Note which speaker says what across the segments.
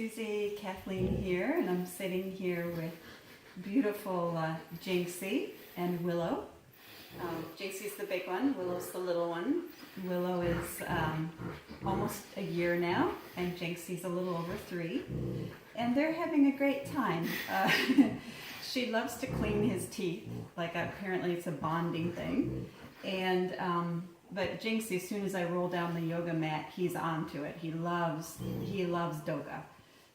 Speaker 1: Susie, Kathleen here, and I'm sitting here with beautiful Jinxie and Willow. Jinxie's the big one, Willow's the little one. Willow is almost a year now, and Jinxie's a little over 3. And they're having a great time. She loves to clean his teeth, like apparently it's a bonding thing. And but Jinxie, as soon as I roll down the yoga mat, he's onto it. He loves Doga.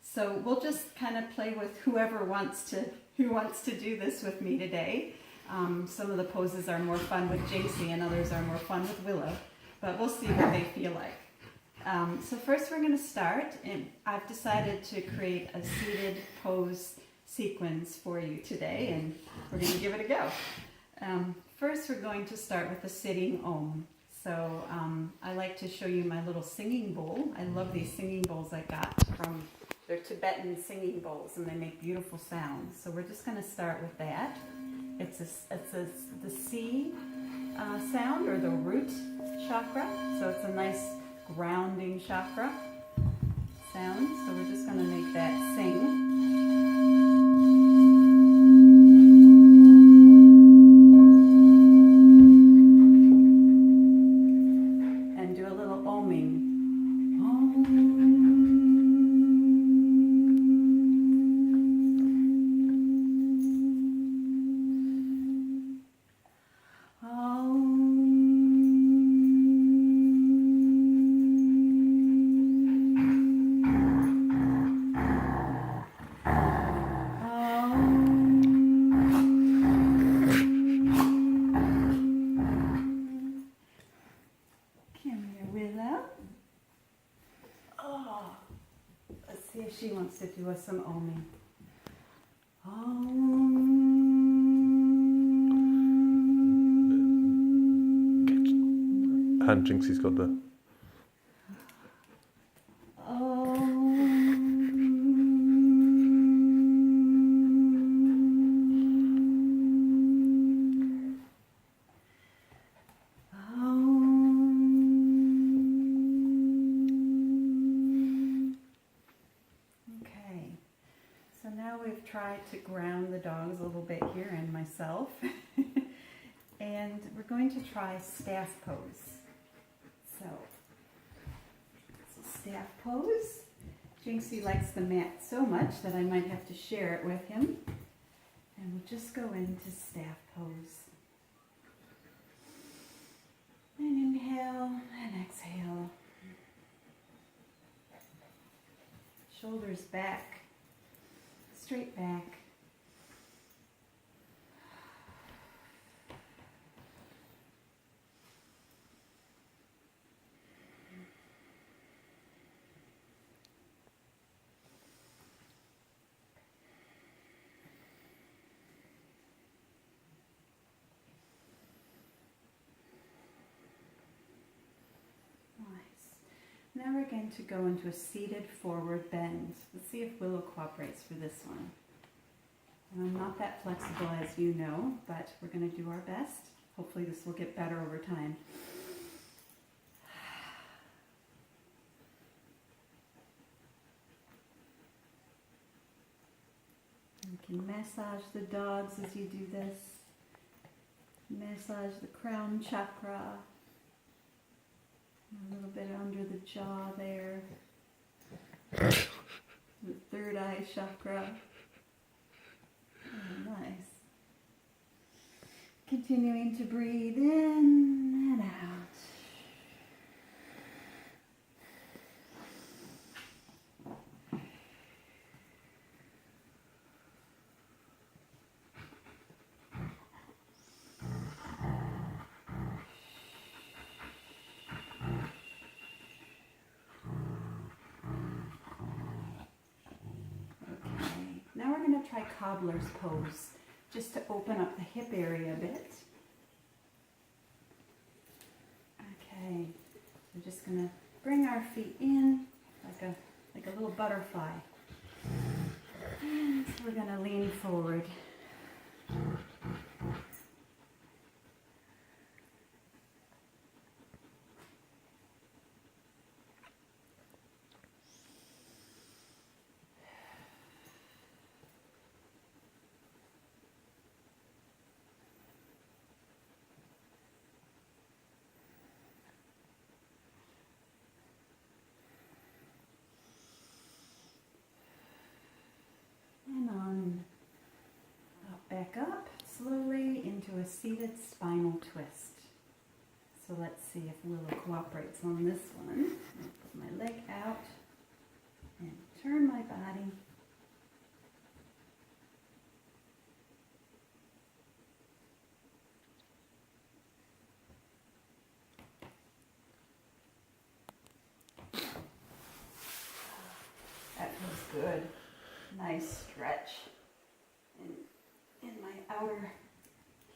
Speaker 1: So we'll just kind of play with who wants to do this with me today. Some of the poses are more fun with Jinxie and others are more fun with Willow, but we'll see what they feel like. So first we're going to start, and I've decided to create a seated pose sequence for you today, and we're going to give it a go. First we're going to start with a sitting Om. So I like to show you my little singing bowl. I love these singing bowls I got from, they're Tibetan singing bowls, and they make beautiful sounds. So we're just going to start with that. It's the C sound, or the root chakra. So it's a nice grounding chakra sound. So we're just going to make that sing. She wants to do us some oming.
Speaker 2: And Jinxie's got the...
Speaker 1: Try to ground the dogs a little bit here, and myself. And we're going to try staff pose. So it's a staff pose. Jinxie likes the mat so much that I might have to share it with him. And we'll just go into staff pose. And inhale and exhale. Shoulders back. Straight back. Nice. Now we're going to go into a seated forward bend. Let's see if Willow cooperates for this one. And I'm not that flexible, as you know, but we're going to do our best. Hopefully this will get better over time. You can massage the dogs as you do this. Massage the crown chakra. A little bit under the jaw there. The third eye chakra. Oh, nice. Continuing to breathe in and out. Now we're going to try cobbler's pose, just to open up the hip area a bit. Okay, we're just going to bring our feet in like a little butterfly. And so we're going to lean forward. a seated spinal twist. So let's see if Willow cooperates on this one. Put my leg out and turn my body. That feels good. Nice stretch in my outer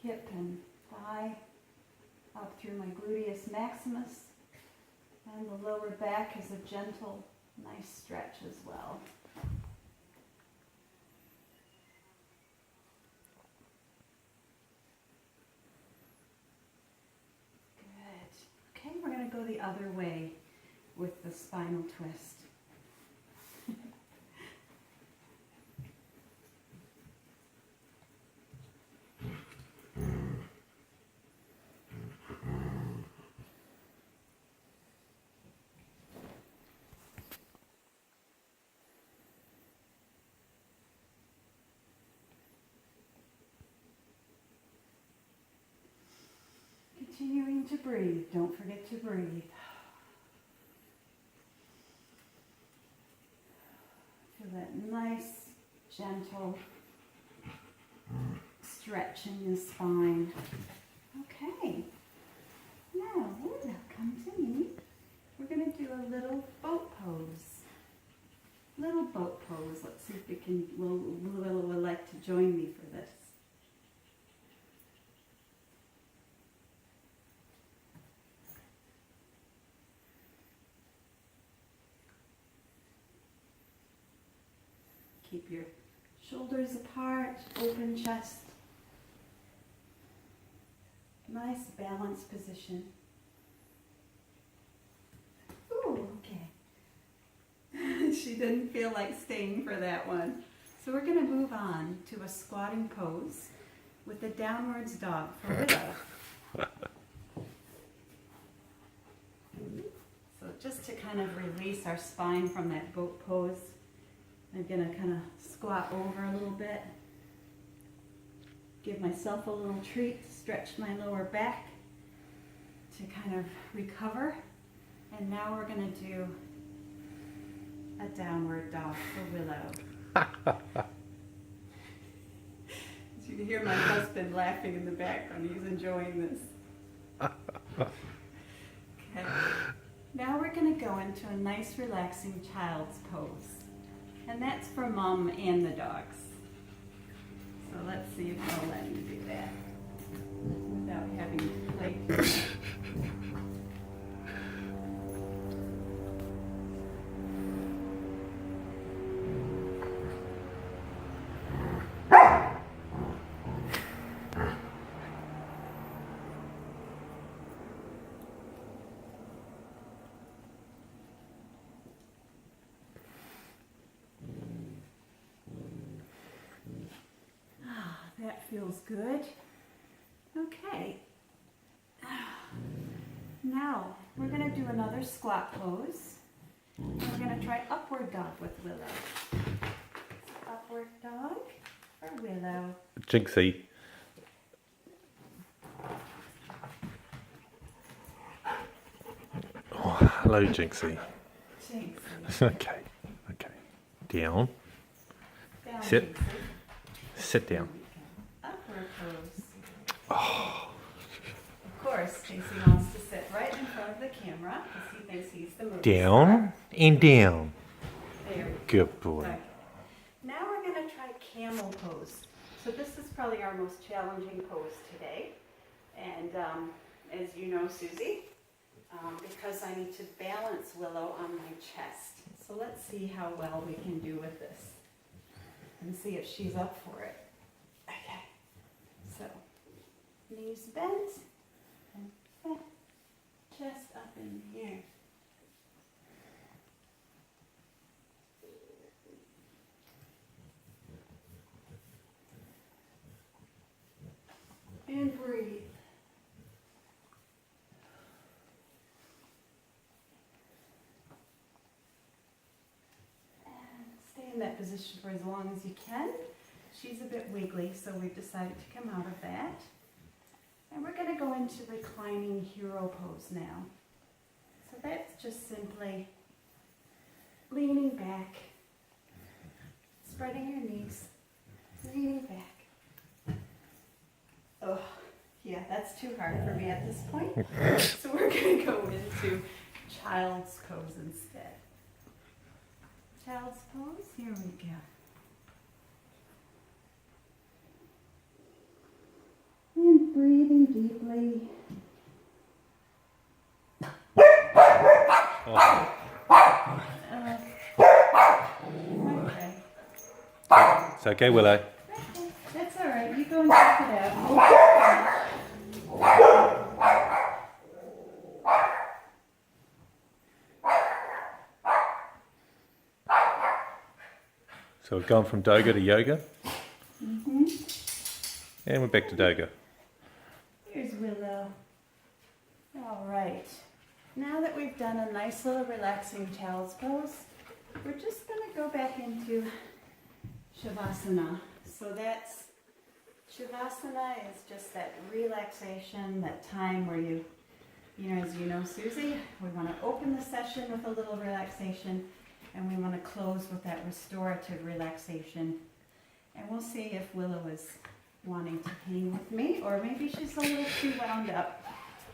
Speaker 1: hip and thigh, up through my gluteus maximus, and the lower back is a gentle, nice stretch as well. Good. Okay, we're going to go the other way with the spinal twist. Continuing to breathe. Don't forget to breathe. Feel that nice, gentle stretch in your spine. Okay. Now, Willow, come to me. We're going to do a little boat pose. Little boat pose. Let's see if we can, Willow would like to join me for this. Keep your shoulders apart, open chest. Nice balanced position. Ooh, okay. She didn't feel like staying for that one. So we're going to move on to a squatting pose with a downwards dog for Willow. So just to kind of release our spine from that boat pose, I'm going to kind of squat over a little bit, give myself a little treat, stretch my lower back to kind of recover. And now we're going to do a downward dog for Willow. You can hear my husband laughing in the background. He's enjoying this. Okay. Now we're going to go into a nice relaxing child's pose. And that's for Mom and the dogs. So let's see if they'll let me do that without having to play. That feels good. Okay. Now, we're going to do another squat pose. We're going to try upward dog with Willow. Upward dog for Willow.
Speaker 2: Jinxie. Oh, hello, Jinxie.
Speaker 1: Jinxie.
Speaker 2: Okay. Down.
Speaker 1: Down,
Speaker 2: Sit.
Speaker 1: Jinxie.
Speaker 2: Sit down.
Speaker 1: Upward pose.
Speaker 2: Oh.
Speaker 1: Of course, Jinxie wants to sit right in front of the camera because he thinks he's the movie
Speaker 2: Down and down.
Speaker 1: star. There we go.
Speaker 2: Good boy.
Speaker 1: Okay. Now we're going to try camel pose. So this is probably our most challenging pose today. And as you know, Susie, because I need to balance Willow on my chest. So let's see how well we can do with this and see if she's up for it. Okay, so knees bent and back, chest up in the air. And breathe. In that position for as long as you can. She's a bit wiggly, so we've decided to come out of that. And we're going to go into reclining hero pose now. So that's just simply leaning back, spreading your knees, leaning back. Oh, yeah, that's too hard for me at this point. So we're going to go into child's pose instead. Child's pose, here we go. And breathing deeply. Okay.
Speaker 2: It's okay, Willow.
Speaker 1: Okay, that's all right. You go and check it out.
Speaker 2: So we've gone from Doga to yoga,
Speaker 1: Mm-hmm.
Speaker 2: and we're back to Doga.
Speaker 1: Here's Willow. All right. Now that we've done a nice little relaxing child's pose, we're just going to go back into Shavasana. So that's Shavasana is just that relaxation, that time where you know, as you know, Susie, we want to open the session with a little relaxation, and we want to close with that restorative relaxation. And we'll see if Willow is wanting to hang with me, or maybe she's a little too wound up.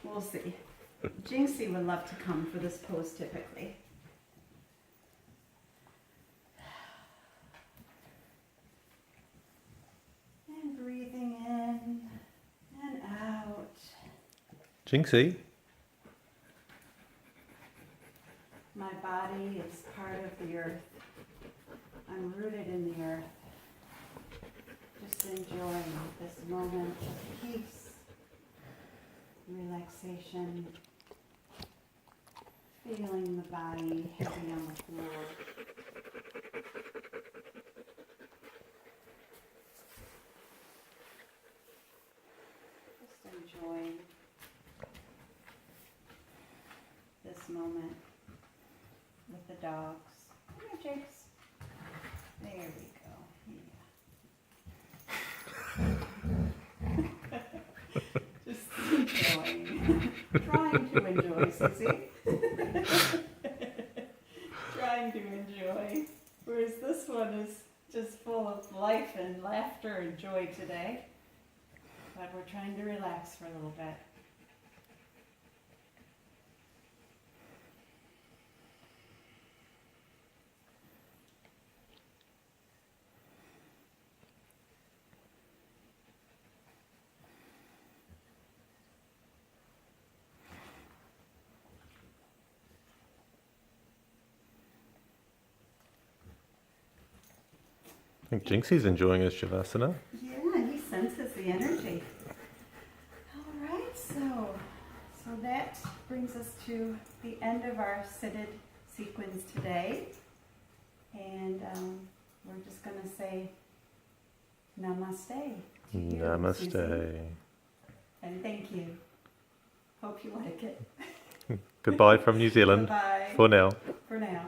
Speaker 1: We'll see. Jinxie would love to come for this pose typically. And breathing in and out.
Speaker 2: Jinxie.
Speaker 1: My body is part of the earth. I'm rooted in the earth. Just enjoying this moment of peace, relaxation, feeling the body heavy on the floor. Just enjoying this moment with the dogs. Come here, Jakes. There we go. Yeah. Just enjoying. Trying to enjoy, Susie. Trying to enjoy. Whereas this one is just full of life and laughter and joy today. But we're trying to relax for a little bit.
Speaker 2: I think Jinxie's enjoying his Shavasana.
Speaker 1: Yeah, he senses the energy. All right, so that brings us to the end of our seated sequence today. And we're just going to say namaste. To you,
Speaker 2: Namaste.
Speaker 1: Susie. And thank you. Hope you like it.
Speaker 2: Goodbye from New Zealand
Speaker 1: Bye
Speaker 2: for now.
Speaker 1: for now.